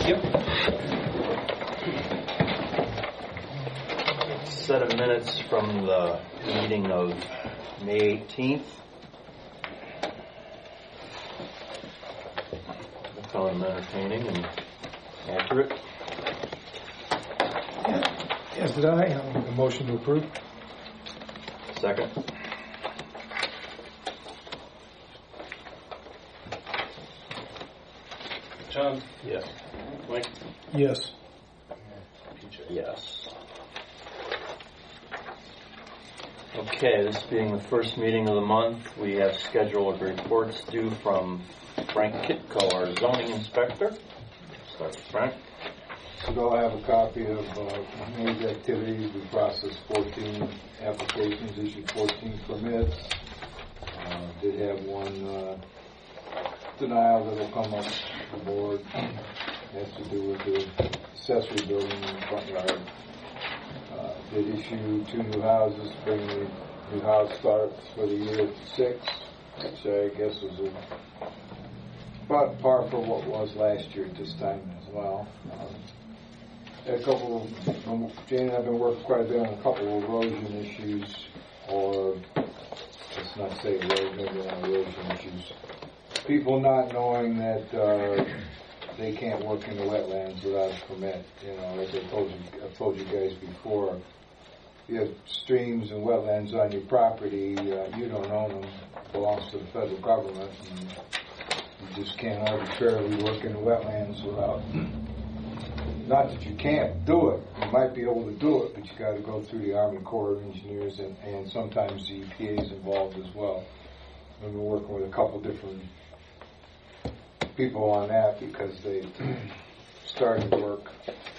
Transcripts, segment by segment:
Yep. Set of minutes from the meeting of May 18th. I found them entertaining and accurate. Yes, did I? I'll make a motion to approve. Second. John? Yes. Mike? Yes. Yes. Okay, this being the first meeting of the month, we have scheduled reports due from Frank Kitko, our zoning inspector. Start with Frank. So I have a copy of May's activities. We processed 14 applications, issued 14 permits. Did have one denial that will come up to the board. It has to do with the accessory building in the front yard. Did issue 2 new houses, bringing the new house starts for the year to 6, which I guess was about par for what was last year at this time as well. A couple of, Jane and I have been working quite a bit on a couple of erosion issues, or let's not say erosion issues. People not knowing that they can't work in the wetlands without a permit. You know, as I've told you guys before, you have streams and wetlands on your property, you don't own them, it belongs to the federal government, and you just can't arbitrarily work in the wetlands without, not that you can't do it, you might be able to do it, but you got to go through the Army Corps of Engineers, and sometimes the EPA is involved as well. And we're working with a couple different people on that because they started work,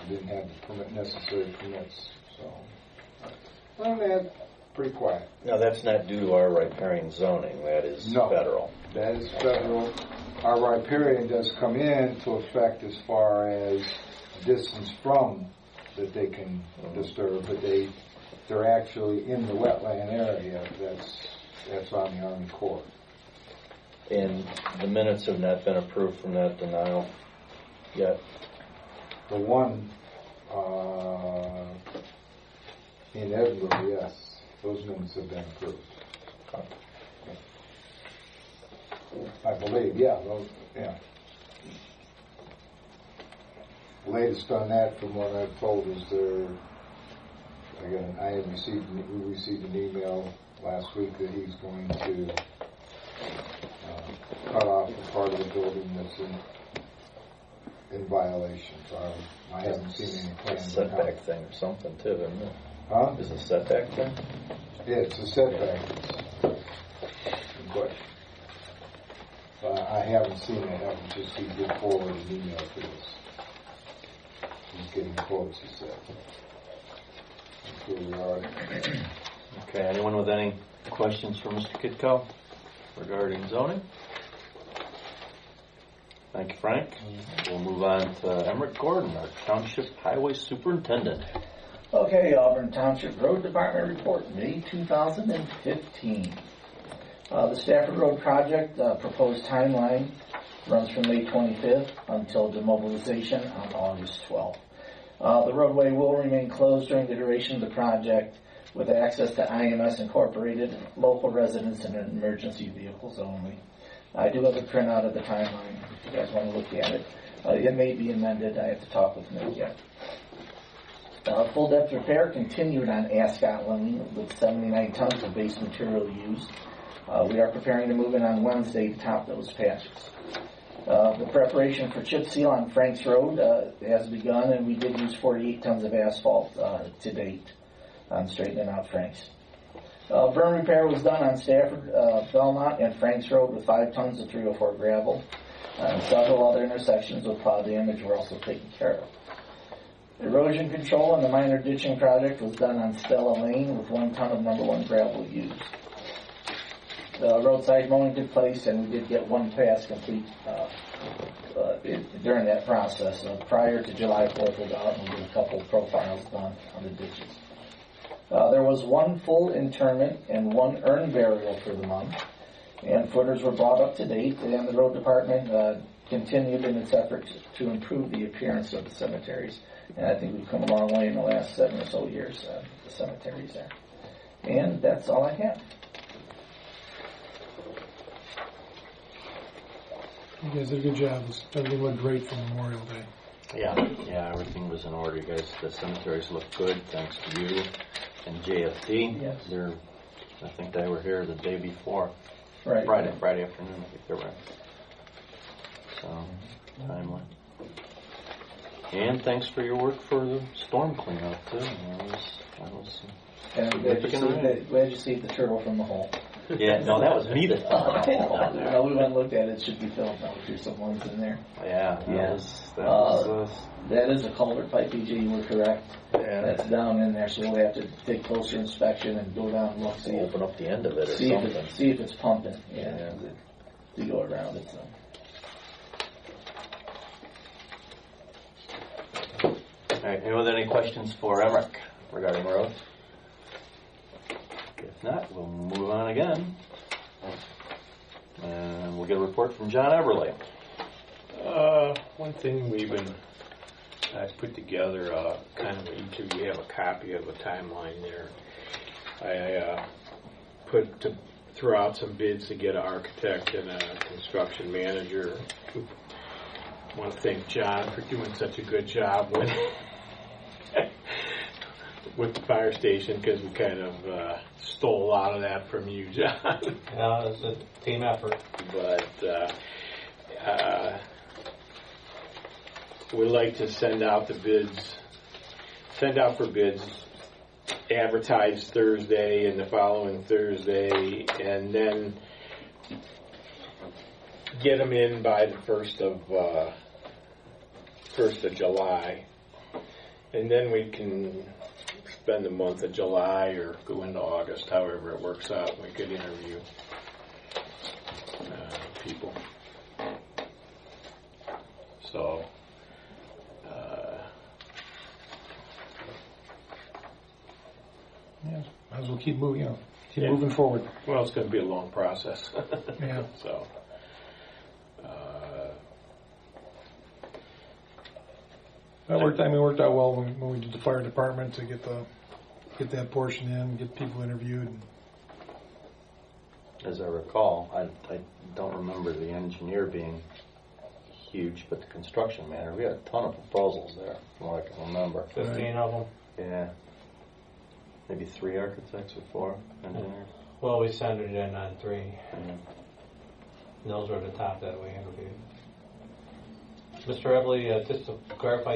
didn't have the necessary permits, so. Well, man, pretty quiet. Now, that's not due to our riparian zoning. That is federal. That is federal. Our riparian does come into effect as far as distance from that they can disturb, but they're actually in the wetland area. That's on the Army Corps. And the minutes have not been approved from that denial yet? The one in Edinburgh, yes. Those minutes have been approved. I believe, yeah. The latest on that, from what I've told, is we received an email last week that he's going to cut off a part of the building that's in violation. So I haven't seen any plans. It's a setback thing or something too, isn't it? Huh? Is it a setback thing? Yeah, it's a setback. But I haven't seen it. He did forward an email to us. He's getting quotes, he said. That's where we are. Okay, anyone with any questions for Mr. Kitko regarding zoning? Thank you, Frank. We'll move on to Emmerich Gordon, our Township Highway Superintendent. Okay, Auburn Township Road Department report, May 2015. The Stafford Road project proposed timeline runs from May 25th until demobilization on August 12th. The roadway will remain closed during the duration of the project with access to IMS Incorporated, local residents, and emergency vehicles only. I do have a printout of the timeline if you guys want to look at it. It may be amended. I have to talk with Nick yet. Full depth repair continued on Ascot Lane with 79 tons of base material used. We are preparing to move in on Wednesday to top those patches. The preparation for chip seal on Franks Road has begun, and we did use 48 tons of asphalt to date on straightening out Franks. Berm repair was done on Stafford, Belmont, and Franks Road with 5 tons of 304 gravel. Several other intersections with plow damage were also taken care of. Erosion control on the minor ditching project was done on Stella Lane with 1 ton of number 1 gravel used. The roadside mowing took place, and we did get 1 pass complete during that process. Prior to July 4th, we'll go out and get a couple profiles done on the ditches. There was 1 full interment and 1 urn burial for the month, and footers were brought up to date, and the road department continued in its efforts to improve the appearance of the cemeteries. And I think we've come a long way in the last 7 or so years, the cemeteries there. And that's all I have. You guys did a good job. Everything looked great for Memorial Day. Yeah, everything was in order. You guys, the cemeteries look good, thanks to you and JFD. Yes. I think they were here the day before. Right. Friday afternoon, I think they were. So, timely. And thanks for your work for the storm cleanup, too. That was And glad you see the turtle from the hole. yeah, no, that was me that No, we went and looked at it. It should be filled now. There's some ones in there. Yeah, that is a culvert pipe, PG. You were correct. Yeah. That's down in there, so we'll have to take closer inspection and go down and look, see Open up the end of it or see something. see if it's pumping. Yeah. To go around it. So. All right, anyone with any questions for Emmerich regarding roads? If not, we'll move on again. And we'll get a report from John Everly. One thing I put together, kind of each of you have a copy of a timeline there. I threw out some bids to get an architect and a construction manager. I want to thank John for doing such a good job with the fire station, because we kind of stole a lot of that from you, John. Yeah, it's a team effort. But we'd like to send out for bids, advertise Thursday and the following Thursday, and then get them in by the 1st of July. And then we can spend the month of July or go into August, however it works out. We could interview people. So, Yeah, might as well keep moving. Moving forward. well, it's going to be a long process. Yeah. So, That worked. I mean, it worked out well when we did the fire department to get that portion in, get people interviewed. As I recall, I don't remember the engineer being huge, but the construction manager, we had a ton of proposals there, from what I can remember. 15 of them. Yeah. Maybe 3 architects or 4 engineers. Well, we centered in on 3. Yeah. And those were the top that we interviewed. Mr. Everly, just to clarify,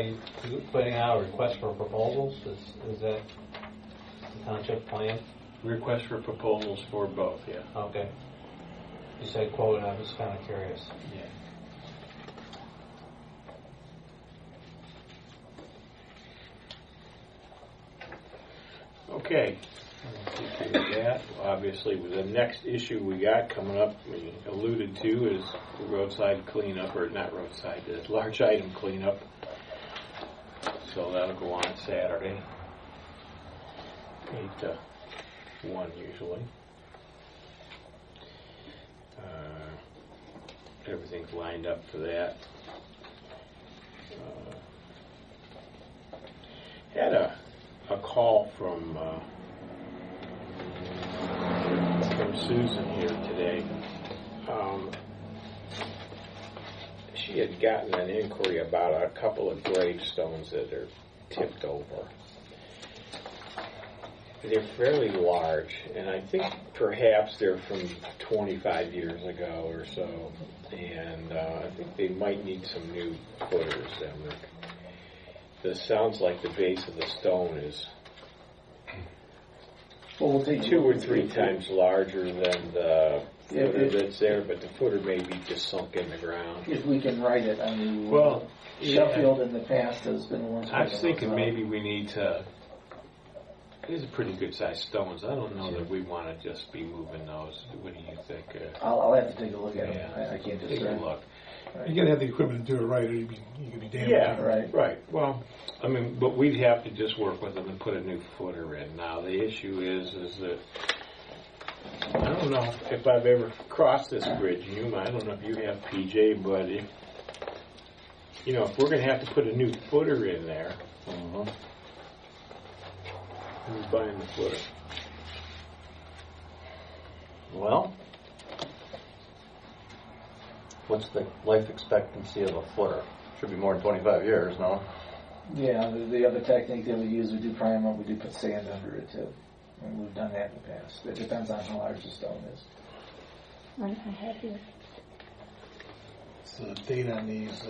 you putting out a request for proposals? Is that the township plan? request for proposals for both, yeah. Okay. You said quote, and I was kind of curious. Yeah. Okay. With that, obviously, with the next issue we got coming up, we alluded to, is the roadside cleanup, or not roadside, the large item cleanup. So that'll go on Saturday, 8 to 1 usually. Everything's lined up for that. Had a call from Susan here today. She had gotten an inquiry about a couple of gravestones that are tipped over. They're fairly large, and I think perhaps they're from 25 years ago or so, and I think they might need some new footers. And this sounds like the base of the stone is 2 or 3 times larger than the footer that's there, but the footer may be just sunk in the ground. If we can write it, I mean, Well, Sheffield in the past has been one. I was thinking maybe we need to. These are pretty good sized stones. I don't know that we want to just be moving those. What do you think? I'll have to take a look at Yeah. them. I can't just Take a look. You got to have the equipment to do it right, or you could be damaged. Yeah, Right. Well, I mean, but we'd have to just work with them and put a new footer in. Now, the issue is that I don't know if I've ever crossed this bridge. I don't know if you have, PJ, but you know, if we're going to have to put a new footer in there, who's buying the footer? Well, what's the life expectancy of a footer? Should be more than 25 years, no? Yeah, the other technique that we use, we do primer, we do put sand under it too. And we've done that in the past. It depends on how large the stone is. I have here. What's the date on these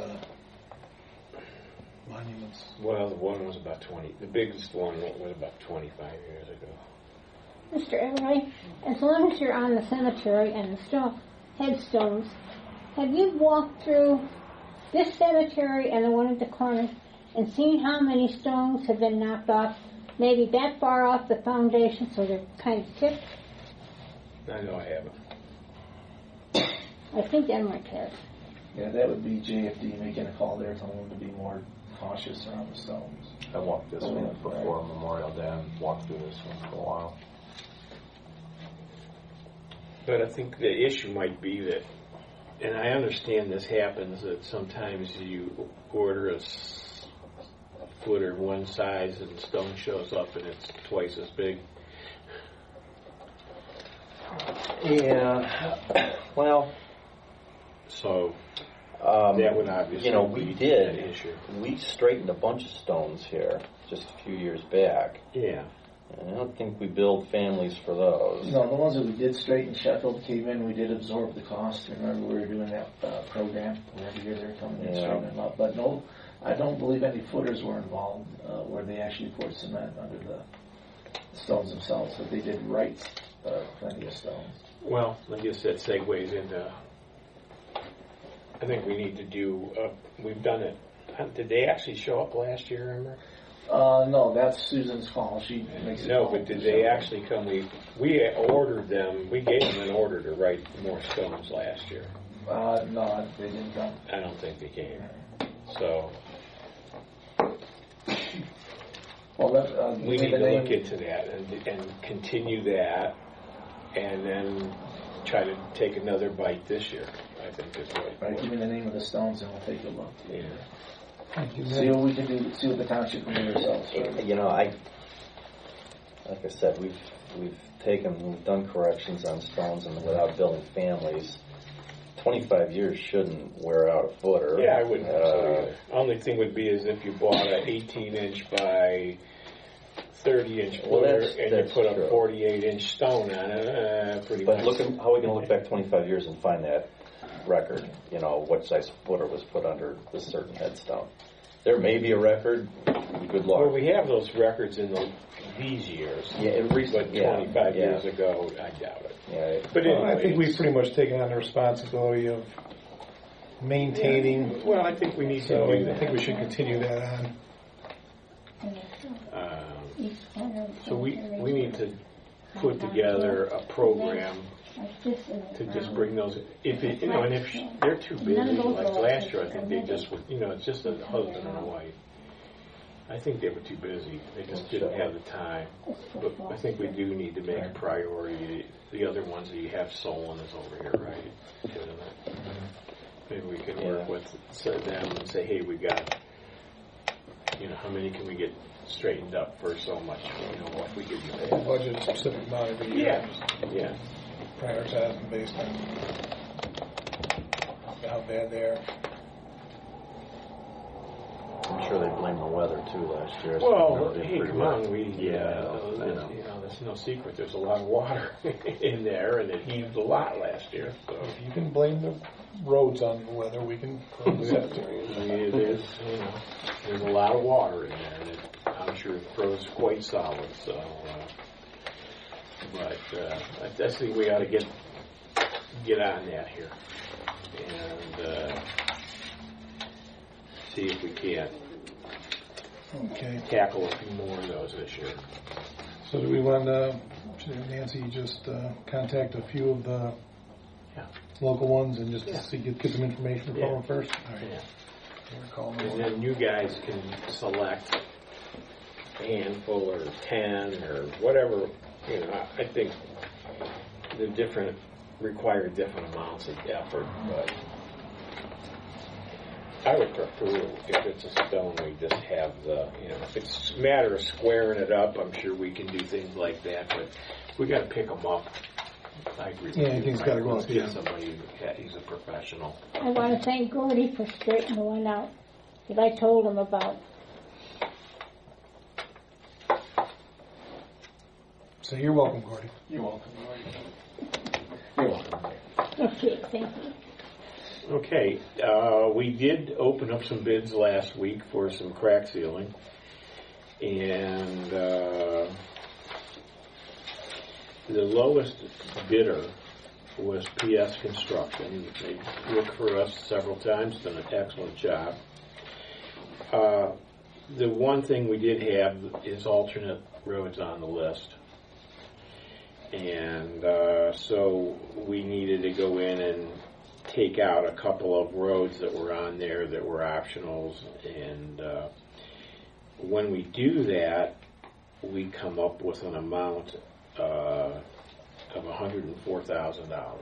monuments? Well, the one was about 20. The biggest one was about 25 years ago. Mr. Everly, as long as you're on the cemetery and the headstones, have you walked through this cemetery and the one at the corner and seen how many stones have been knocked off, maybe that far off the foundation so they're kind of tipped? I know I haven't. I think Emmerich has. Yeah, that would be JFD making a call there, telling them to be more cautious around the stones. I walked this one before Memorial Day and walked through this one for a while. But I think the issue might be that, and I understand this happens, that sometimes you order a footer one size and stone shows up and it's twice as big. Yeah, well, So that would obviously we be did. an issue. We straightened a bunch of stones here just a few years back. Yeah. I don't think we billed families for those. No, the ones that we did straighten, Sheffield came in, we did absorb the cost. Remember we were doing that program? Every year they were coming in and straightening them up. But no, I don't believe any footers were involved where they actually poured cement under the stones themselves. But they did right plenty of stones. Well, I guess that segues into, I think we need to do, we've done it. Did they actually show up last year, remember? No, that's Susan's call. She makes it. No, but did they actually come? We ordered them. We gave them an order to write more stones last year. No, they didn't come. I don't think they came. So Well, we need to look into that and continue that, and then try to take another bite this year. I think is what. Right, give me the name of the stones and we'll take a look. Yeah. See what we can do. See what the township can do ourselves. You know, like I said, we've done corrections on stones and without billing families. 25 years shouldn't wear out a footer. Yeah, I wouldn't think so either. Only thing would be is if you bought an 18-inch by 30-inch footer and you put a 48-inch stone on it, pretty much. But look at how we can look back 25 years and find that record. You know, what size footer was put under this certain headstone. There may be a record. Good luck. Well, we have those records in these years. Yeah, but 25 years ago, I doubt it. Yeah. But anyway, I think we've pretty much taken on the responsibility of maintaining. Well, I think we need So to do I that. think we should continue that on. So we need to put together a program to just bring those. If it, and if they're too busy, like last year, I think they just would. It's just a husband and a wife. I think they were too busy. They just didn't have the time. But I think we do need to make a priority. The other ones that you have stolen is over here, right? Isn't it? Maybe we can work with them and say, hey, we got, how many can we get straightened up for so much? What we give you that. Budget a specific amount every year. Yeah. Prioritizing based on how bad they are. I'm sure they blame the weather too last year. Well, hey, come on, there's no secret. There's a lot of water in there, and it heaved a lot last year. So If you can blame the roads on the weather, we can blame the cemetery. there's a lot of water in there, and I'm sure it froze quite solid. So, but I think we ought to get on that here and see if we can't tackle a few more of those this year. So do we want should Nancy just contact a few of the local ones and just get some information from them first? All right. Yeah. We're calling them And then you guys can select a handful or 10 or whatever. I think require different amounts of effort, but I would prefer if it's a stone, we just have if it's a matter of squaring it up, I'm sure we can do things like that, but we got to pick them up. I agree with you. Anything's got to go Let's up, get yeah. somebody who's a professional. I want to thank Gordy for straightening the one out that I told him about. So you're welcome, Gordy. You're welcome. You're welcome. Okay, thank you. Okay, we did open up some bids last week for some crack sealing, and the lowest bidder was PS Construction. They worked for us several times, done an excellent job. The one thing we did have is alternate roads on the list. And so we needed to go in and take out a couple of roads that were on there that were optionals. And when we do that, we come up with an amount of $104,000.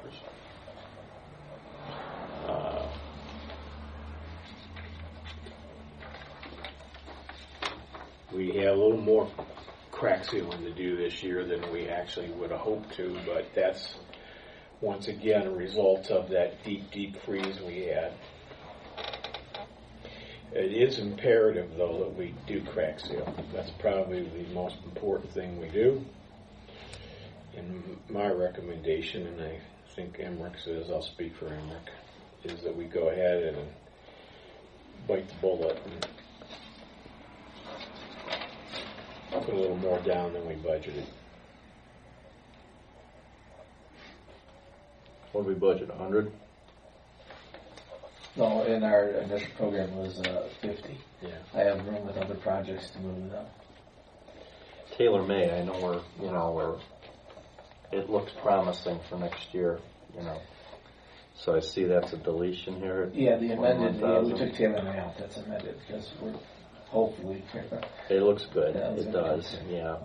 We had a little more crack sealing to do this year than we actually would have hoped to, but that's once again a result of that deep freeze we had. It is imperative, though, that we do crack seal. That's probably the most important thing we do. And my recommendation, and I think Emmerich says, I'll speak for Emmerich, is that we go ahead and bite the bullet and put a little more down than we budgeted. What did we budget, 100? No, in our initial program was 50. Yeah. I have room with other projects to move it up. Taylor May, I know it looks promising for next year, So I see that's a deletion here. Yeah, the amended, we 21,000. took Taylor May out. That's amended because we're hopefully. It looks good. Yeah, It does, yeah.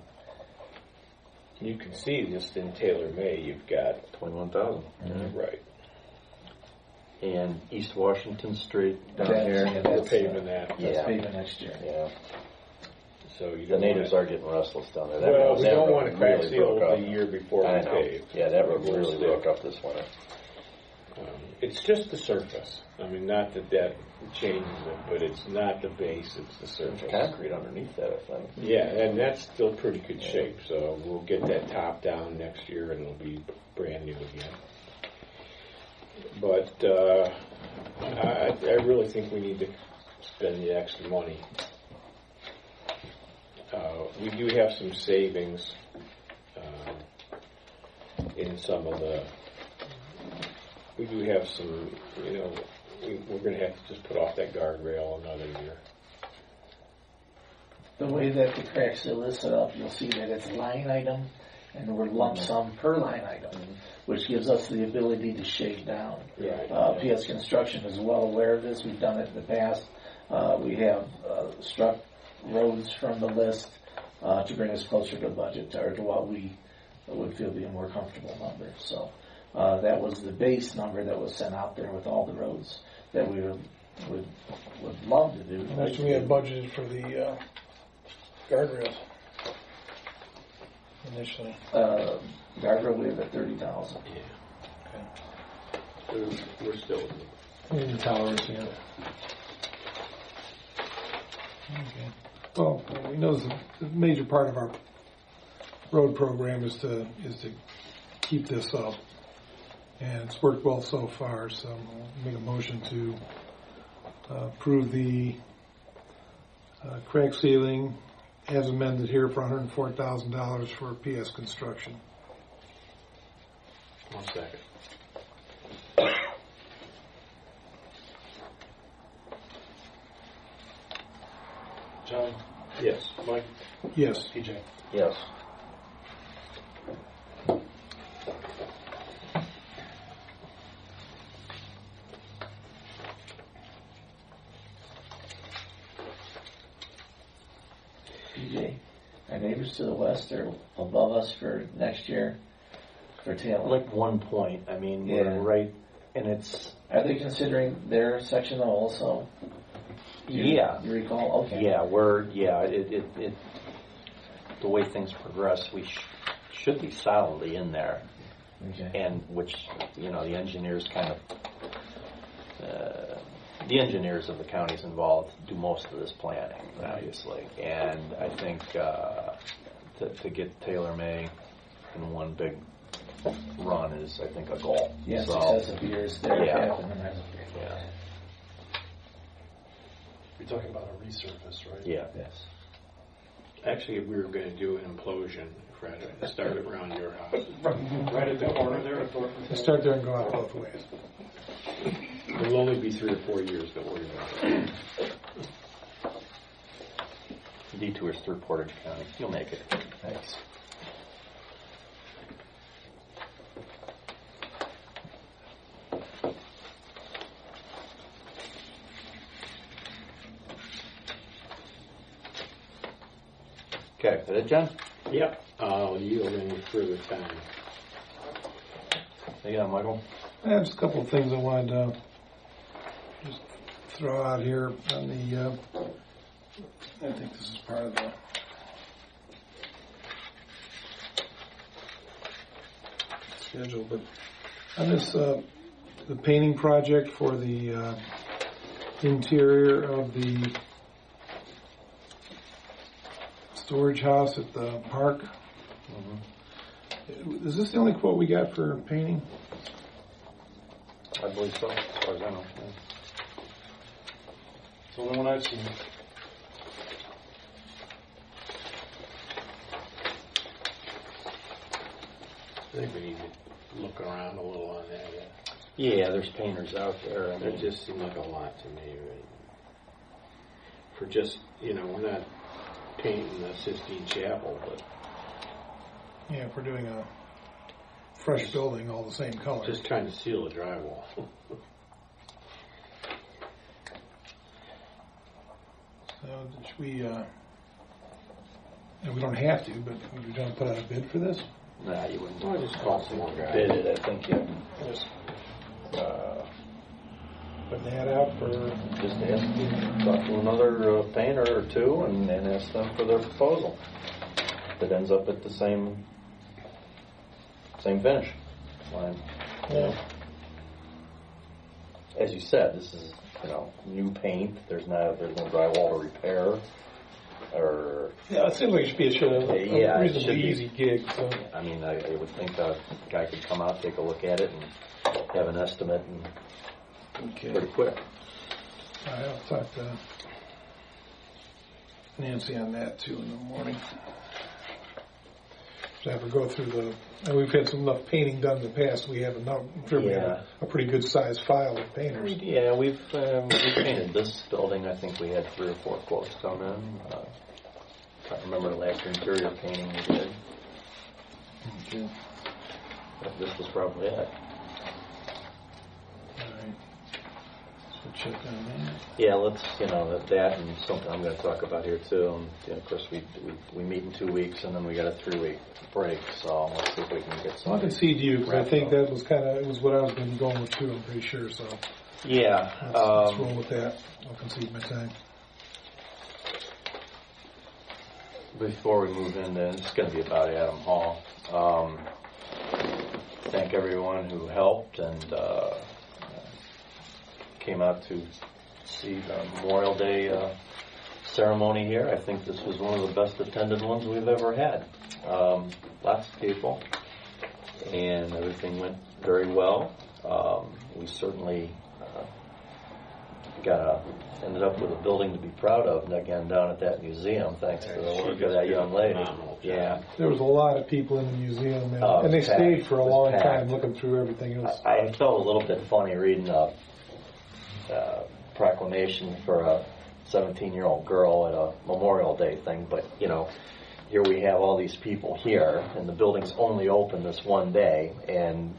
You can see just in Taylor May, you've got 21,000. Mm-hmm. right. And East Washington Street down That's- here. yeah, We're that's, paving that. That's Yeah. paving next year. Yeah. So you The don't natives wanna, are getting restless down there. well, we that don't road want to crack really seal broke the up. year before I we know. pave. Yeah, that road We'll really stick. broke up this winter. It's just the surface. I mean, not that changes it, but it's not the base, it's the surface. Concrete underneath that, I think. Yeah, and that's still pretty good shape, so we'll get that top down next year and it'll be brand new again. But I really think we need to spend the extra money. We do have some savings in some of the. We do have some, we're going to have to just put off that guardrail another year. The way that the crack seal is set up, you'll see that it's line item and we're lump sum per line item, which gives us the ability to shave down. Right. PS Construction is well aware of this. We've done it in the past. We have struck roads from the list to bring us closer to budget or to what we would feel be a more comfortable number. So that was the base number that was sent out there with all the roads that we would love to do. How much do we have budgeted for the guardrails initially? Guardrail we have at 30,000. Yeah. We're still. In the towers, yeah. Okay. Well, we know the major part of our road program is to keep this up, and it's worked well so far. So I'll make a motion to approve the crack sealing as amended here for $104,000 for PS Construction. 1 second. John? Yes, Mike? Yes. PJ? Yes. PJ, our neighbors to the west are above us for next year for Taylor. Like 1 point. I mean, Yeah. we're right, and it's, Are they considering their section also? Yeah. You recall? Okay. Yeah, the way things progress, we should be solidly in there. Okay. And which, the engineers the engineers of the counties involved do most of this planning, obviously. And I think to get tailor-made in one big run is, I think, a goal. Yeah, So, successive years there. Yeah. Yeah. You're talking about a resurface, right? Yeah. Yes. Actually, we were going to do an implosion, Fred. Start it around your house. Right at the corner there at Thornton. Start there and go out both ways. It'll only be 3 or 4 years, don't worry about it. Detours through Portage County. You'll make it. Thanks. Okay, is that it, John? Yep. I'll yield any further time. Yeah, Michael? I have just a couple of things I wanted to just throw out here on the, I think this is part of the schedule, but on this, the painting project for the interior of the storage house at the park. Is this the only quote we got for painting? I believe so, as far as I know. Yeah. It's the only one I've seen. I think we need to look around a little on that. Yeah, there's painters out there. I That mean, just seemed like a lot to me, right? For just, we're not painting the Sistine Chapel, but Yeah, if we're doing a fresh building, all the same color. just trying to seal the drywall. So should we, and we don't have to, but we don't put out a bid for this? nah, you wouldn't. Well, just call some more guys. Bid it, I think you Just putting that out for, just talk to another painter or two and ask them for their proposal. If it ends up at the same finish line. As you said, this is new paint. There's no drywall to repair, or yeah, it seems like it should be Yeah, a it should reasonably be. easy gig. So. I mean, I would think a guy could come out, take a look at it, and have an estimate, and pretty quick. I'll talk to Nancy on that too in the morning. So have her go through and we've had enough painting done in the past. We have I'm sure we have a pretty good sized file of painters. Yeah, we've painted this building. I think we had 3 or 4 quotes come in. Can't remember the last interior painting we did. Okay. But this was probably it. All right. So check on that. Yeah, let's that and something I'm going to talk about here too. And of course, we meet in 2 weeks, and then we got a 3-week break. So let's see if we can get I'll something. concede to you because I think that was it was what I was going to be going with too. I'm pretty sure. So Yeah. let's roll with that. I'll concede my time. Before we move into, it's going to be about Adam Hall. Thank everyone who helped and came out to see the Memorial Day ceremony here. I think this was one of the best attended ones we've ever had. Lots of people, and everything went very well. We certainly ended up with a building to be proud of, and again down at that museum, thanks to the work of that young lady. Yeah, There was a lot of people in the museum, and, Oh, it and they was packed. stayed for a It was long packed. time looking through everything. It was I felt a little bit funny reading a proclamation for a 17-year-old girl at a Memorial Day thing, but here we have all these people here, and the building's only open this one day, and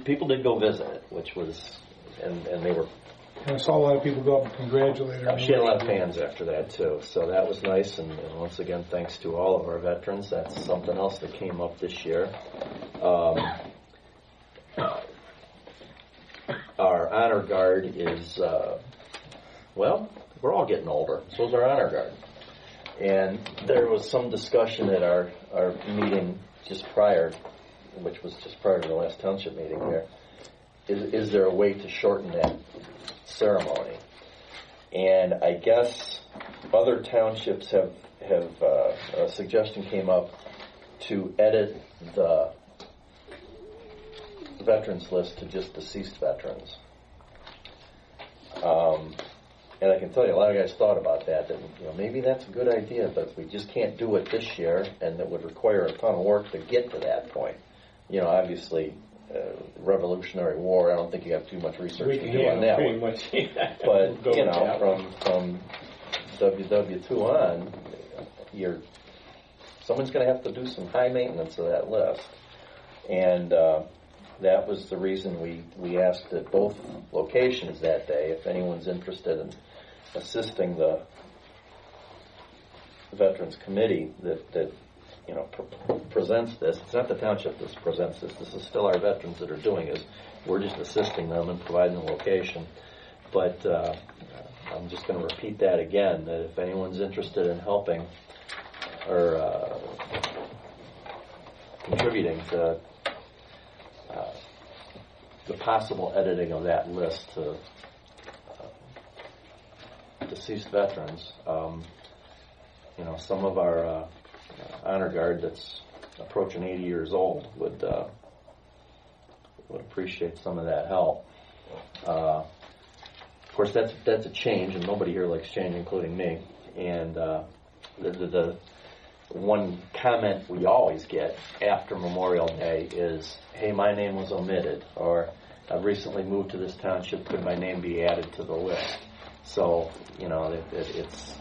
people did go visit it, which was, and they were. And I saw a lot of people go up and congratulate her. She had a lot of fans after that too, so that was nice. And once again, thanks to all of our veterans. That's something else that came up this year. our honor guard is, well, we're all getting older. So is our honor guard. And there was some discussion at our meeting just prior, which was just prior to the last township meeting here. Is there a way to shorten that ceremony? And I guess other townships have a suggestion came up to edit the veterans list to just deceased veterans. And I can tell you, a lot of guys thought about that maybe that's a good idea, but we just can't do it this year, and that would require a ton of work to get to that point. Obviously, Revolutionary War, I don't think you have too much research to do on that pretty one. much, yeah. But, Go with that from WW2 on, someone's going to have to do some high maintenance of that list. And that was the reason we asked at both locations that day if anyone's interested in assisting the Veterans Committee that presents this. It's not the township that presents this. This is still our veterans that are doing it. We're just assisting them and providing the location. But I'm just going to repeat that again, that if anyone's interested in helping or contributing to the possible editing of that list to deceased veterans, some of our honor guard that's approaching 80 years old would appreciate some of that help. Of course, that's a change, and nobody here likes change, including me. And the one comment we always get after Memorial Day is, "Hey, my name was omitted," or "I've recently moved to this township. Could my name be added to the list?" So, it's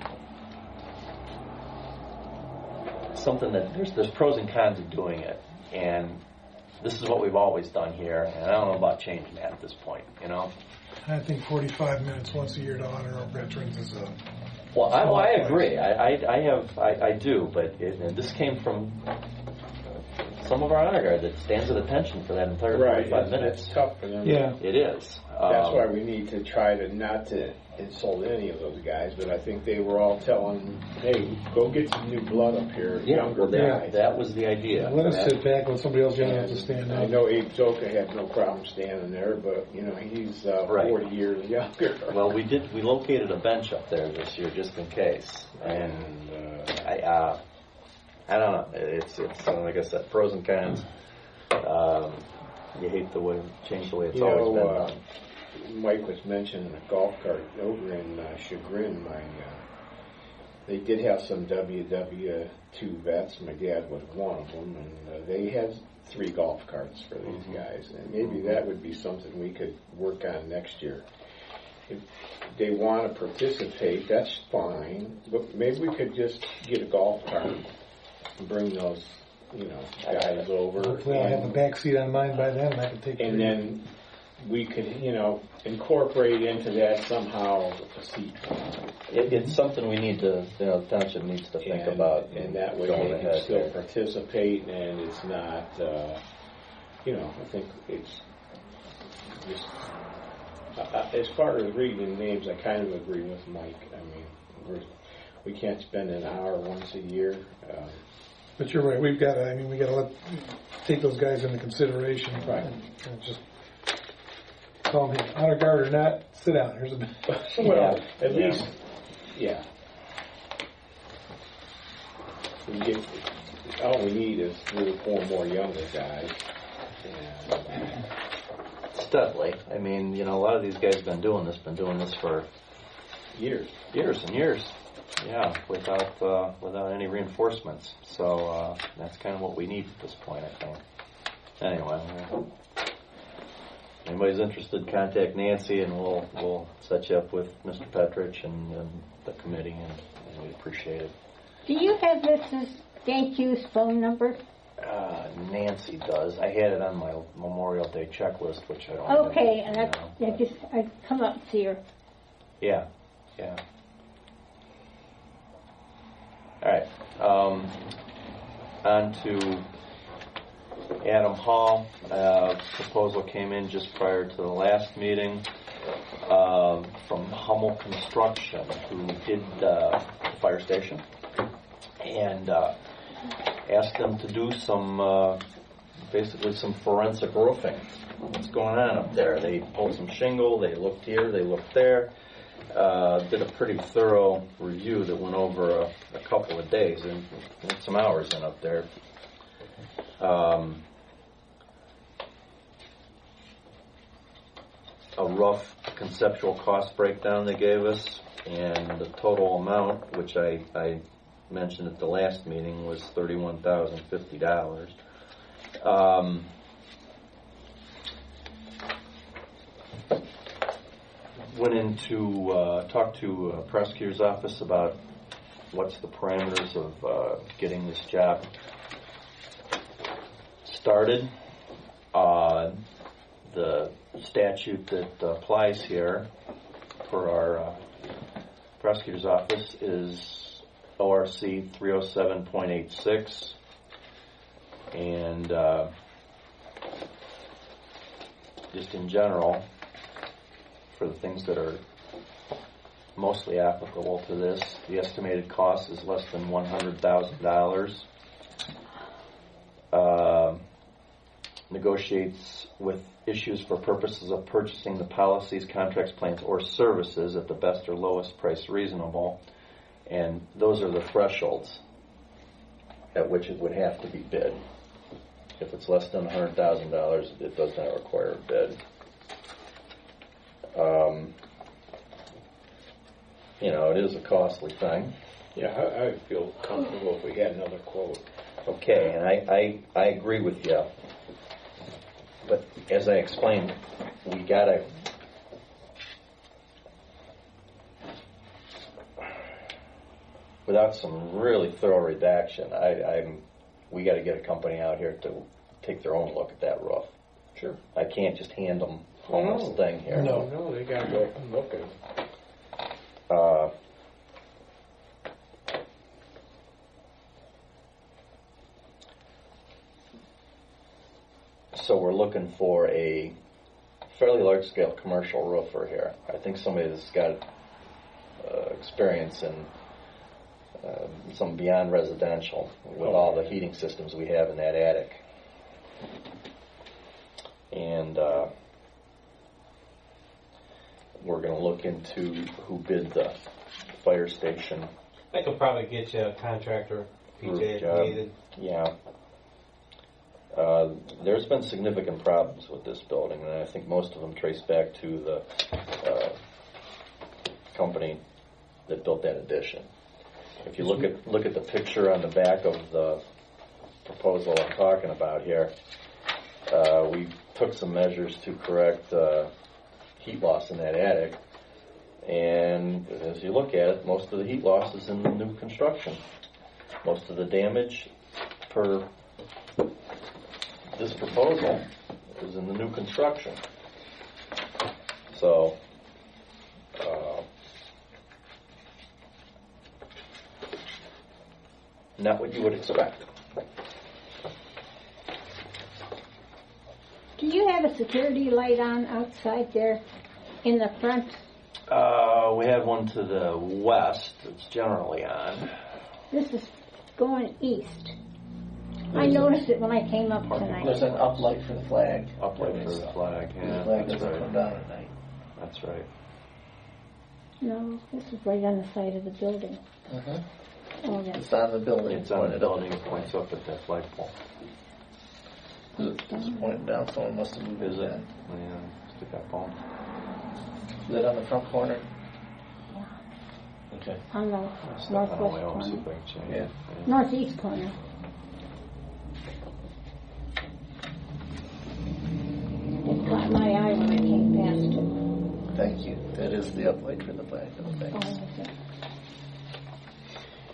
something that there's pros and cons of doing it, and this is what we've always done here, and I don't know about changing that at this point. I think 45 minutes once a year to honor our veterans is a... Well, I agree. I do, but this came from some of our honor guard that stands at attention for that entire 45 minutes. It's tough for them. Yeah. It is. That's why we need to try to not to insult any of those guys, but I think they were all telling, "Hey, go get some new blood up here, younger guys." That was the idea. Let us sit back when somebody else young has to stand I up. know Abe Zoka had no problem standing there, but he's 40 years younger. Well, we located a bench up there this year just in case, and I don't know. It's like I said, pros and cons. You hate change the way it's always been done. Mike was mentioning a golf cart over in Chagrin. They did have some WW2 vets. My dad was one of them, and they had 3 golf carts for these guys. And maybe that would be something we could work on next year. If they want to participate, that's fine. But maybe we could just get a golf cart and bring those, guys over. Hopefully I'll have the back seat on mine by then, and I can take and then we could, incorporate into that somehow a seat. It's something we need to, the township needs to think about. And that way going they can ahead still there. participate, and it's not, I think it's just, as far as reading names, I kind of agree with Mike. I mean, we can't spend an hour once a year. But you're right. We got to take those guys into consideration. Right. And just tell them, hey, honor guard or not, sit down. Here's a. Well, at least, yeah. We get, all we need is 3 or 4 more younger guys. And, Steadily. I mean, a lot of these guys have been doing this for years and years. Yeah, without any reinforcements. So that's kind of what we need at this point, I think. Anyway, anybody's interested, contact Nancy, and we'll set you up with Mr. Petrich and the committee, and we appreciate it. Do you have Mrs. Dankew's phone number? Nancy does. I had it on my Memorial Day checklist, which I don't. Okay, and I'd come up and see her. Yeah. All right. On to Adam Hall, proposal came in just prior to the last meeting from Hummel Construction, who did the fire station, and asked them to do some, basically some forensic roofing. What's going on up there? They pulled some shingle, they looked here, they looked there, did a pretty thorough review that went over a couple of days, and had some hours in up there. A rough conceptual cost breakdown they gave us, and the total amount, which I mentioned at the last meeting, was $31,050. Went in to talk to prosecutor's office about what's the parameters of getting this job started. The statute that applies here for our prosecutor's office is ORC 307.86, and just in general, for the things that are mostly applicable to this, the estimated cost is less than $100,000. Negotiates with issues for purposes of purchasing the policies, contracts, plans, or services at the best or lowest price reasonable, and those are the thresholds at which it would have to be bid. If it's less than $100,000, it does not require a bid. It is a costly thing. Yeah, I would feel comfortable if we had another quote. Okay, and I agree with you. But as I explained, we gotta without some really thorough redaction, we got to get a company out here to take their own look at that roof. Sure. I can't just hand them almost thing here. No, they got to go up and look at it. So we're looking for a fairly large-scale commercial roofer here. I think somebody that's got experience in some beyond residential with all the heating systems we have in that attic. And we're going to look into who bid the fire station I could probably get you a contractor, roof PJ, if job. needed. Yeah. There's been significant problems with this building, and I think most of them trace back to the company that built that addition. If you look at the picture on the back of the proposal I'm talking about here, we took some measures to correct heat loss in that attic, and as you look at it, most of the heat loss is in the new construction. Most of the damage per this proposal is in the new construction. So, not what you would expect. Do you have a security light on outside there in the front? We have one to the west that's generally on. This is going east. I noticed it when I came up tonight. There's an uplight for the flag. Uplight for the flag, yeah, The flag that's doesn't come right. down at night. That's right. No, this is right on the side of the building. Oh, yes. It's on the building. It's on the pointed building, up. it points up at that flagpole. It's pointing down, someone must have moved Is it it? then. Yeah, stick that ball. Is it on the front corner? Okay. On the Step on northwest the way home, see corner. if I can change Yeah. it. Northeast corner. It caught my eye when I came past it. Thank you. That is the uplight for the flag. Oh, Thanks. is it?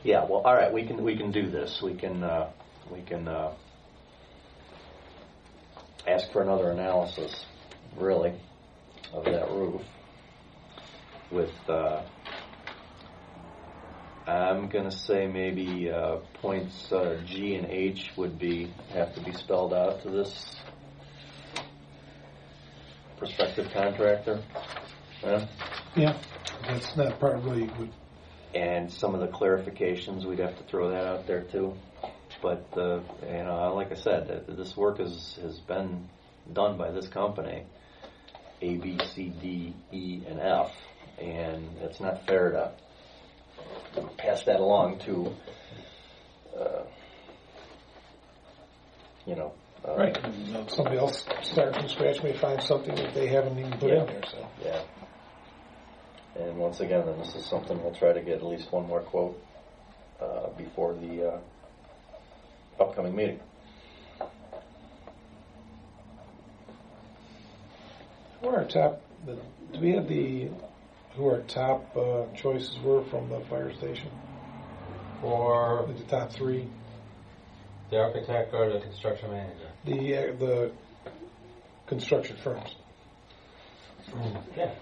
Yeah, well, all right, we can do this. We can ask for another analysis, really, of that roof with I'm gonna say maybe points G and H would have to be spelled out to this prospective contractor. Yeah, that's not probably good. And some of the clarifications, we'd have to throw that out there too. But like I said, this work has been done by this company, A, B, C, D, E, and F, and it's not fair to pass that along to, Right. And somebody else starting from scratch may find something that they haven't even put in there. So Yeah. And once again, then this is something we'll try to get at least one more quote before the upcoming meeting. who are our top? Do we have who our top choices were from the fire station? For The top three. the architect or the construction manager? The construction firms. Yeah.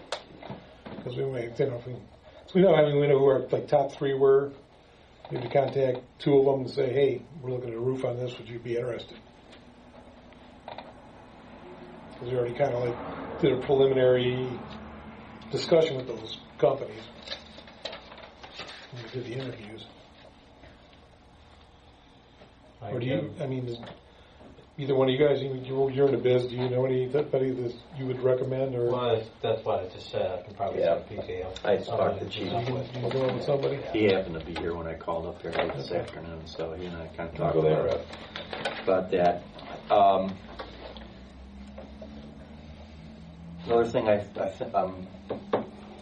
Because we know who our top three were. Maybe contact two of them and say, hey, we're looking at a roof on this. Would you be interested? Because we already kind of did a preliminary discussion with those companies when we did the interviews. Or do you? I mean, either one of you guys, you're in the biz. Do you know anybody that you would recommend? Or Well, that's what I just said. I can probably say PKO. I talked to Chief. do you know somebody? He happened to be here when I called up here late this afternoon, so he and I kind of talked Go there. about that. Another thing I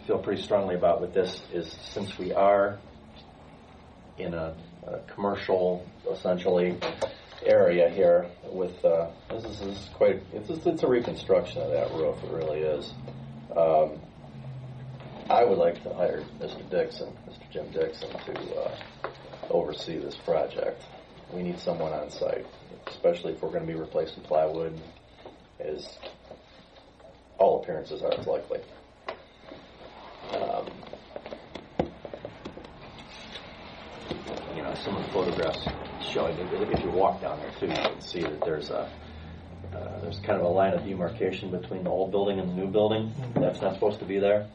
feel pretty strongly about with this is, since we are in a commercial, essentially, area here with this is quite it's a reconstruction of that roof. It really is. I would like to hire Mr. Jim Dixon, to oversee this project. We need someone on site, especially if we're going to be replacing plywood, as all appearances are it's likely. Some of the photographs showing it. If you walk down there too, you can see that there's kind of a line of demarcation between the old building and the new building. That's not supposed to be there.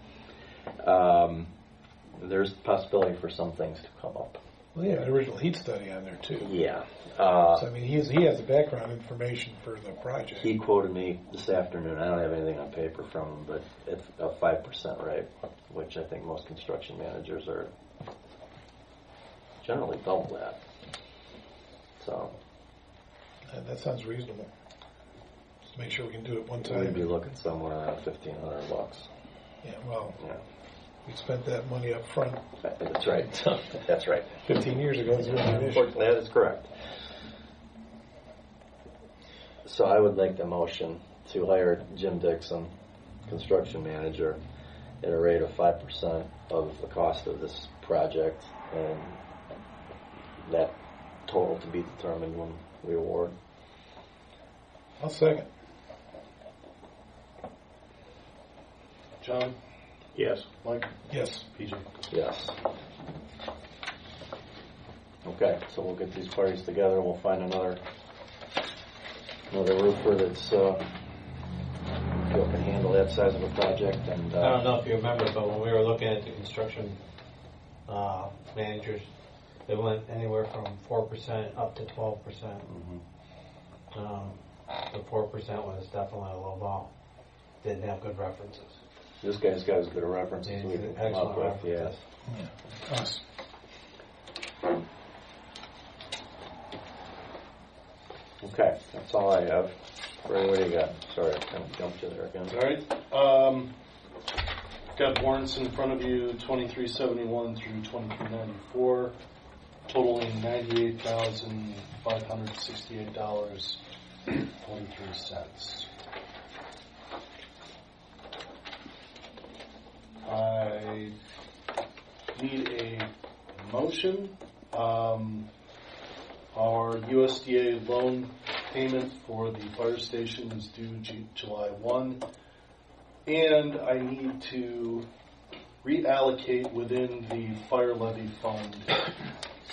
There's possibility for some things to come up. Well, yeah, an original heat study on there too. Yeah. So, I mean, he has the background information for the project. He quoted me this afternoon. I don't have anything on paper from him, but it's a 5% rate, which I think most construction managers are generally double that. So that sounds reasonable. Just make sure we can do it one time. we'd be looking somewhere around $1,500. Yeah, well, Yeah, we spent that money up front that's right. That's right. 15 years ago. It's really an issue. Unfortunately, that is correct. So I would make the motion to hire Jim Dixon, construction manager, at a rate of 5% of the cost of this project, and that total to be determined when we award. I'll second. John, Yes. Mike, Yes. PJ. Yes. Okay, so we'll get these parties together. We'll find another roofer that's feel can handle that size of a project. And I don't know if you remember, but when we were looking at the construction managers, they went anywhere from 4% up to 12%. The 4% was definitely a low ball. Didn't have good references. This guy's got as good a reference as we can come up with. Yeah. Us. Okay, that's all I have. Ray, what do you got? Sorry, I kind of jumped you there again. All right. Got warrants in front of you, 2371 through 2394, totaling $98,568.23. I need a motion. Our USDA loan payment for the fire station is due July 1, and I need to reallocate within the fire levy fund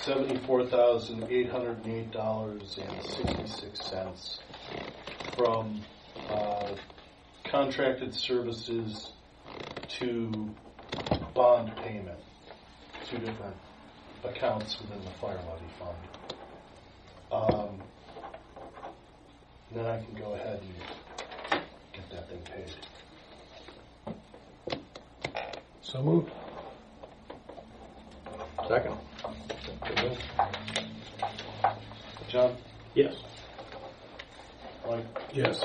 $74,808.66 from contracted services to bond payment, 2 different accounts within the fire levy fund. Then I can go ahead and get that thing paid. So moved. Second. John? Yes. Mike? Yes.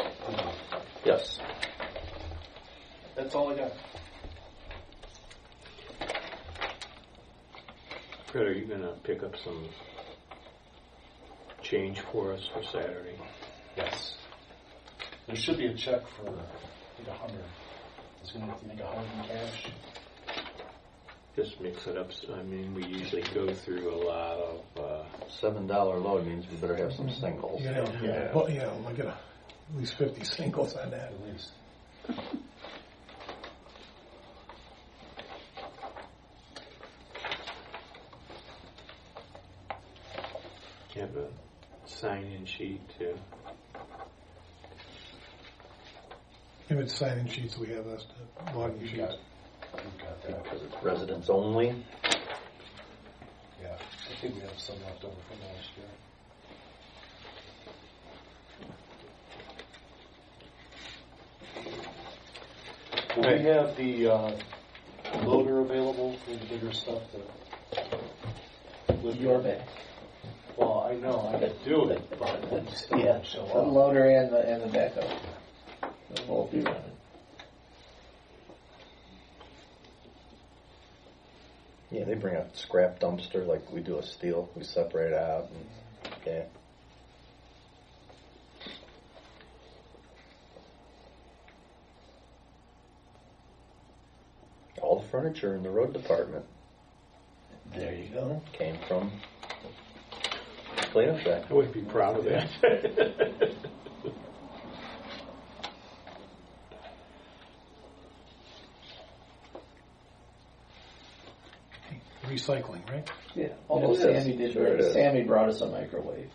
Yes. That's all I got. Fred, are you going to pick up some change for us for Saturday? Yes. There should be a check for, I think, 100. It's going to make 100 in cash. Just mix it up. I mean, we usually go through a lot of... $7 load means we better have some singles. You gotta have, Yeah. well, yeah, I get at least 50 singles on that. At least. You have a sign-in sheet, too. If it's sign-in sheets, we have those logging You've sheets. got that. Because it's residents only. Yeah. I think we have some left over from last year. Will we have the loader available for the bigger stuff? Your bag. Well, I know I could do it, but I just don't Yeah, show the up. loader and the backup. They'll both be running. Yeah, they bring a scrap dumpster like we do a steel. We separate it out. And, yeah. All the furniture in the road department There you go. came from cleanup shack. I wouldn't be proud of that. Recycling, right? Yeah. Although It is. Sammy did. Sure it is. Sammy brought us a microwave.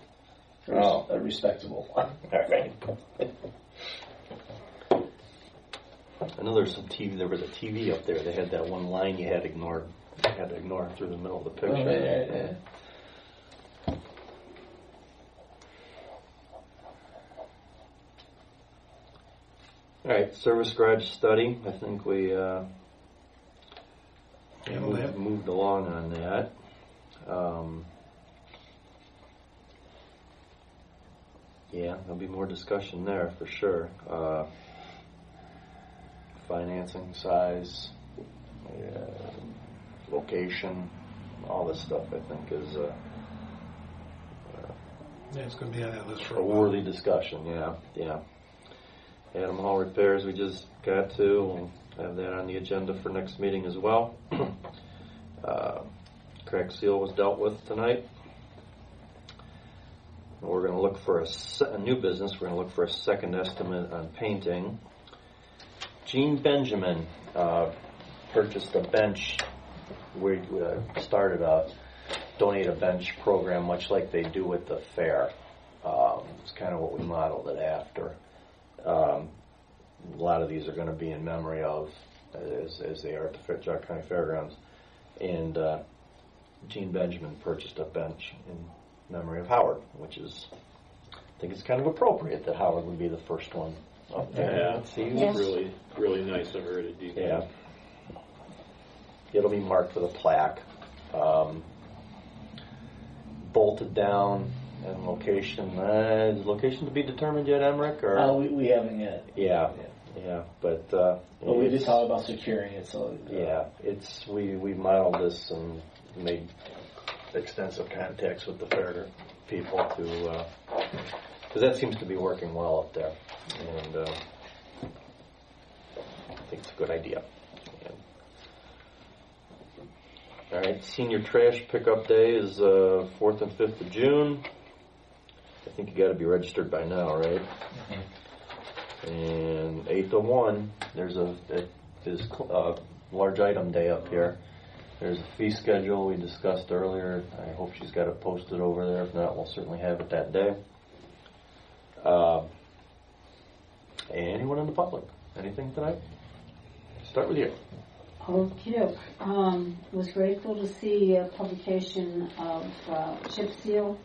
Oh. A respectable one. All right. I know there's some TV. There was a TV up there. They had that one line you had ignored. You had to ignore through the middle of the picture. Oh, yeah. All right, service garage study. I think we Handle that. moved along on that. Yeah, there'll be more discussion there for sure. Financing, size, location, all this stuff I think is Yeah, it's going to be on that list for a a while. worthy discussion. Yeah. Adam Hall repairs we just got to. We'll have that on the agenda for next meeting as well. Crack seal was dealt with tonight. We're going to look for a new business. We're going to look for a second estimate on painting. Gene Benjamin purchased a bench. We started a donate a bench program, much like they do with the fair. It's kind of what we modeled it after. A lot of these are going to be in memory of, as they are at the Fitchburg County Fairgrounds. And Gene Benjamin purchased a bench in memory of Howard, which is, I think it's kind of appropriate that Howard would be the first one up there. Yeah, Let's see. Yes. really, really nice of her to do that. Yeah. It'll be marked with a plaque. Bolted down, and location. Is location to be determined yet, Emmerich? Or We haven't yet. yeah. But But we did it's- talk about securing it, so Yeah, it's we modeled this and made extensive contacts with the fair people to because that seems to be working well up there, and I think it's a good idea. And, all right, senior trash pickup day is 4th and 5th of June. I think you got to be registered by now, right? And 8 to 1, there's large item day up here. There's a fee schedule we discussed earlier. I hope she's got it posted over there. If not, we'll certainly have it that day. Anyone in the public? Anything tonight? Start with you. Okay. Was grateful to see a publication of chip seal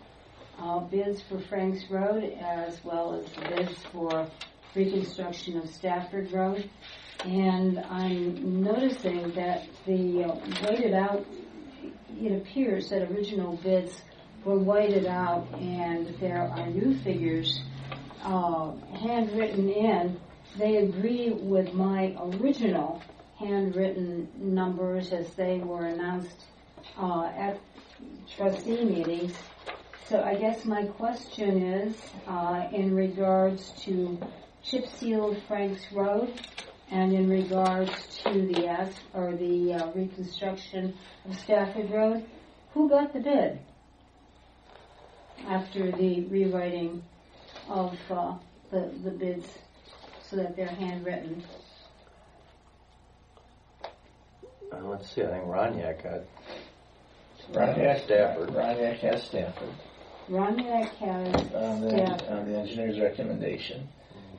bids for Franks Road, as well as bids for reconstruction of Stafford Road. And I'm noticing that the whited out, it appears that original bids were whited out, and there are new figures handwritten in. They agree with my original handwritten numbers as they were announced at trustee meetings. So I guess my question is, in regards to chip sealed Franks Road, and in regards to the reconstruction of Stafford Road, who got the bid after the rewriting of the bids so that they're handwritten? Let's see. I think Roniak got Stafford. Roniak has Stafford. Roniak has On the engineer's recommendation.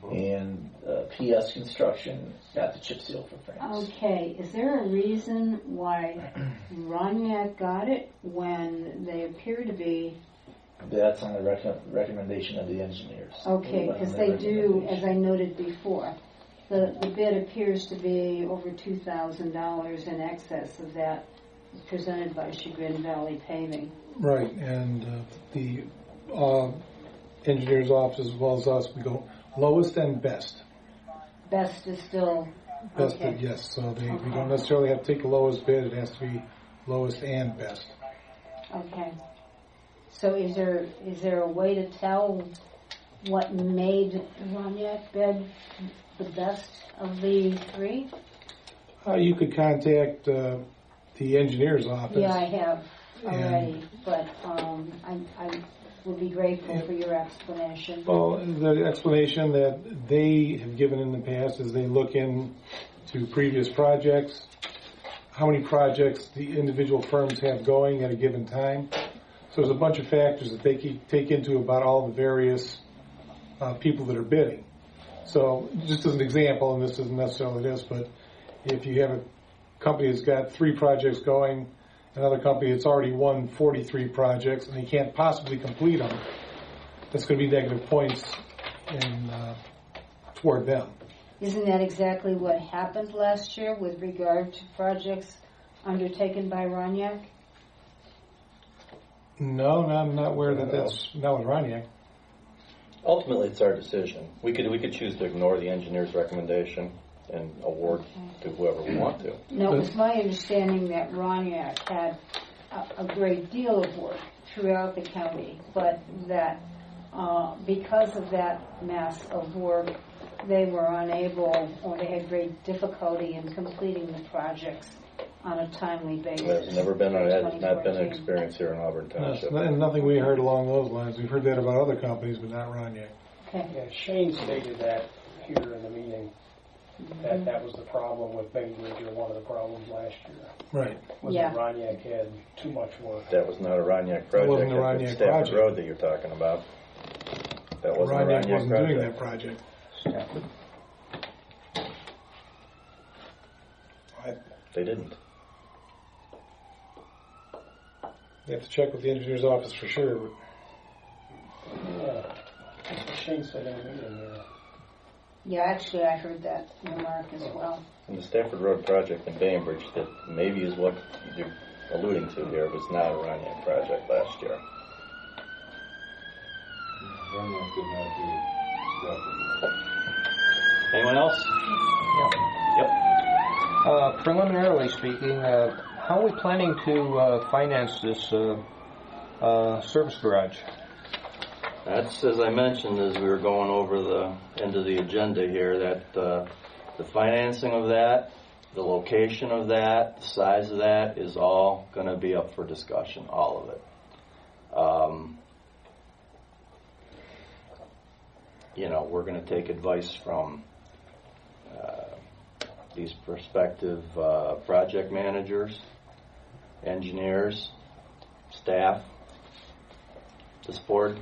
And PS Construction got the chip seal for Franks. Okay, is there a reason why Roniak got it when they appear to be... That's on the recommendation of the engineers. Okay, because they do, as I noted before, the bid appears to be over $2,000 in excess of that presented by Chagrin Valley Paving. Right, and the engineer's office as well as us, we go lowest and best. Best is still... Best, okay. yes, so we don't necessarily have to take the lowest bid, it has to be lowest and best. Okay. So is there a way to tell what made Roniak bid the best of the three? You could contact the engineer's office. Yeah, I have already, but I would be grateful for your explanation. Well, the explanation that they have given in the past is they look into previous projects, how many projects the individual firms have going at a given time. So there's a bunch of factors that they take into about all the various people that are bidding. So just as an example, and this isn't necessarily this, but if you have a company that's got 3 projects going, another company that's already won 43 projects, and they can't possibly complete them, that's going to be negative points toward them. Isn't that exactly what happened last year with regard to projects undertaken by Roniak? No, I'm not aware that that's not with Roniak. Ultimately, it's our decision. We could choose to ignore the engineer's recommendation and award to whoever we want to. No, it's my understanding that Roniak had a great deal of work throughout the county, but that because of that mass of work, they were unable, or they had great difficulty in completing the projects on a timely basis. There's never been not been an experience here in Auburn Township. And nothing we heard along those lines. We've heard that about other companies, but not Roniak. Okay. Yeah, Shane stated that here in the meeting, that was the problem with Bainbridge, or one of the problems last year. Right. Was that Roniak had too much work. That was not a Roniak project. It wasn't a Roniak Stafford project. Road that you're talking about. That wasn't Roniak a Roniak wasn't project. doing that project. They didn't. You have to check with the engineer's office for sure. Yeah, that's what Shane said in the meeting here. Yeah, actually, I heard that remark as well. And the Stafford Road project in Bainbridge, that maybe is what you're alluding to here, was not a Roniak project last year. Roniak did not do Stafford. Anyone else? Yep. Preliminarily speaking, how are we planning to finance this service garage? That's, as I mentioned, as we were going over the end of the agenda here, that the financing of that, the location of that, the size of that is all going to be up for discussion, all of it. We're going to take advice from these prospective project managers, engineers, staff, this board.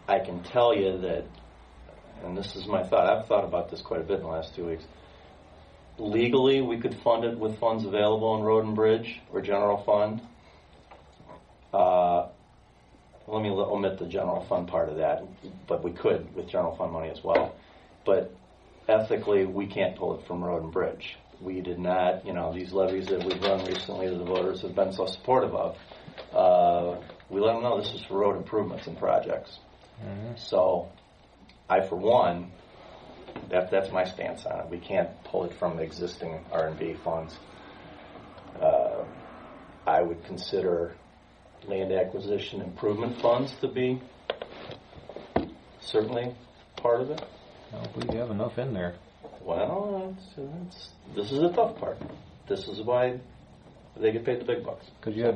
I can tell you that, and this is my thought, I've thought about this quite a bit in the last 2 weeks. Legally, we could fund it with funds available in Road and Bridge or general fund. Let me omit the general fund part of that, but we could with general fund money as well. But ethically, we can't pull it from Road and Bridge. We did not, these levies that we've run recently that the voters have been so supportive of, we let them know this is for road improvements and projects. So, I, for one, that's my stance on it. We can't pull it from existing R&B funds. I would consider land acquisition improvement funds to be certainly part of it. I don't believe you have enough in there. Well, this is the tough part. This is why they get paid the big bucks. Because you had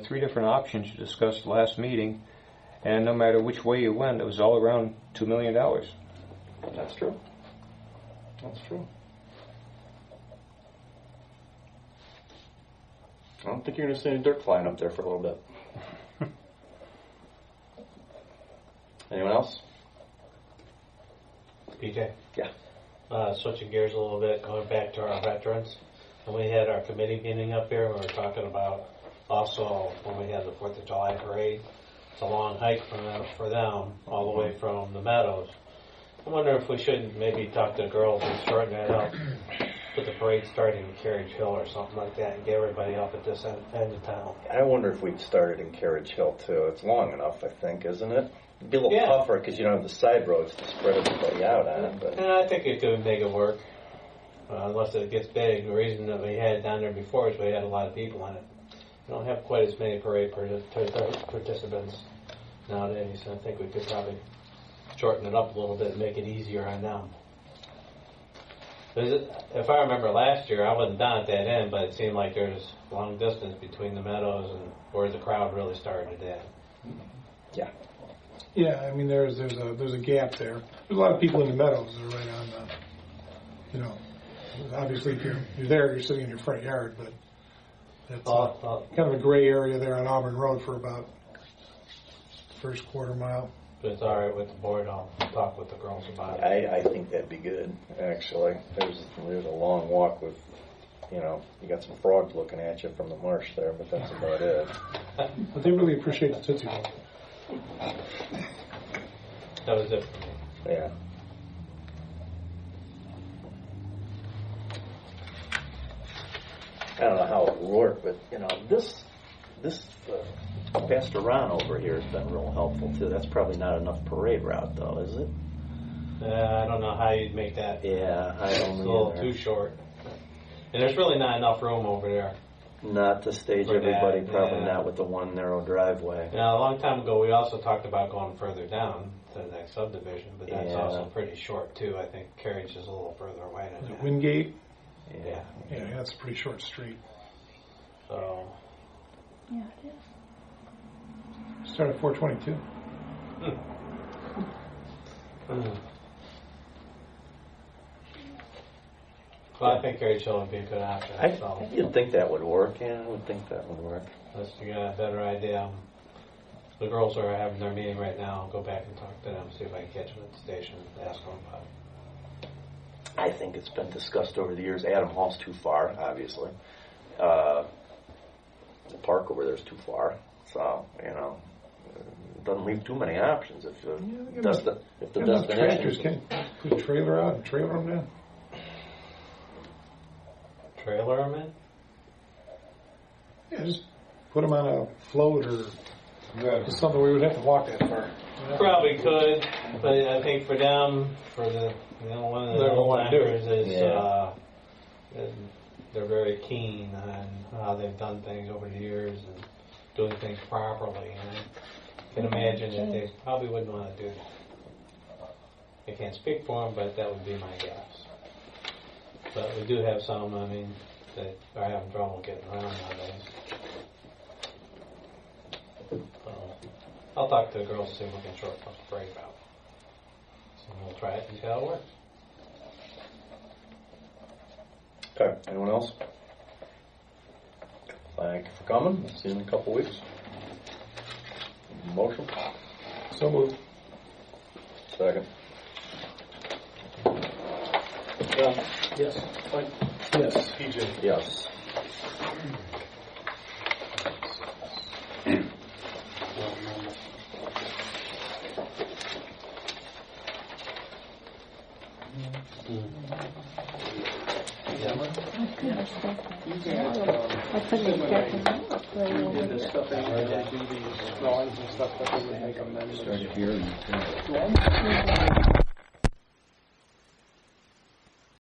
3 different options you discussed last meeting, and no matter which way you went, it was all around $2 million. That's true. That's true. I don't think you're going to see any dirt flying up there for a little bit. Anyone else? PJ? Yeah. Switching gears a little bit, going back to our veterans. When we had our committee meeting up here, we were talking about also when we had the 4th of July parade. It's a long hike for them all the way from the Meadows. I wonder if we shouldn't maybe talk to the girls and shorten that up, put the parade starting in Carriage Hill or something like that, and get everybody up at this end of town. I wonder if we'd started in Carriage Hill too. It's long enough, I think, isn't it? It'd be a little tougher because you don't have the side roads to spread everybody out on it. But I think it could make it work, unless it gets big. The reason that we had it down there before is we had a lot of people in it. We don't have quite as many parade participants nowadays. I think we could probably shorten it up a little bit and make it easier on them. If I remember last year, I wasn't down at that end, but it seemed like there was a long distance between the Meadows and where the crowd really started at. Yeah. Yeah, I mean, there's a gap there. There's a lot of people in the Meadows that are right on the, obviously if you're there, you're sitting in your front yard, but it's kind of a gray area there on Auburn Road for about the first quarter mile. If it's all right with the board, I'll talk with the girls about it. I think that'd be good, actually. There's a long walk with, you got some frogs looking at you from the marsh there, but that's about it. But they really appreciate the Tootsie Roll. That was it for me. Yeah. I don't know how it would work, but, this Pastor Ron over here has been real helpful, too. That's probably not enough parade route, though, is it? I don't know how you'd make that. Yeah, I don't know. It's a little too short. And there's really not enough room over there. Not to stage For everybody, that, probably yeah. not with the one narrow driveway. Now, a long time ago, we also talked about going further down to the next subdivision, but that's Yeah. also pretty short, too. I think Carriage is a little further away than that. Wingate? Yeah. Yeah, that's a pretty short street. So, Yeah, it is. Start at 422. well, I think Carriage Hill would be a good option. So, You'd think that would work. Yeah, I would think that would work. let's get a better idea. The girls are having their meeting right now. I'll go back and talk to them, see if I can catch them at the station and ask them about it. I think it's been discussed over the years. Adam Hall's too far, obviously. The park over there's too far. So, it doesn't leave too many options if the Tractors destination. can put a trailer out and trailer them down. Trailer them in? Yeah, just put them on a float or just something we would have to walk that far. Probably could, but I think for them, for the one of the They don't wanna do old-timers is Yeah. they're very keen on how they've done things over the years and doing things properly. And I can imagine that they probably wouldn't want to do that. I can't speak for them, but that would be my guess. But we do have some, that are having trouble getting around nowadays. So, I'll talk to the girls and see if we can short up the break about. So we'll try it and see how it works. Okay, anyone else? Thank you for coming. See you in a couple weeks. Motion? So moved. Second. Yes. Mike? Yes. PJ? Yes. I couldn't expect it. Do this stuff anyway, they do these drawings and stuff that they would make amendments. Start here.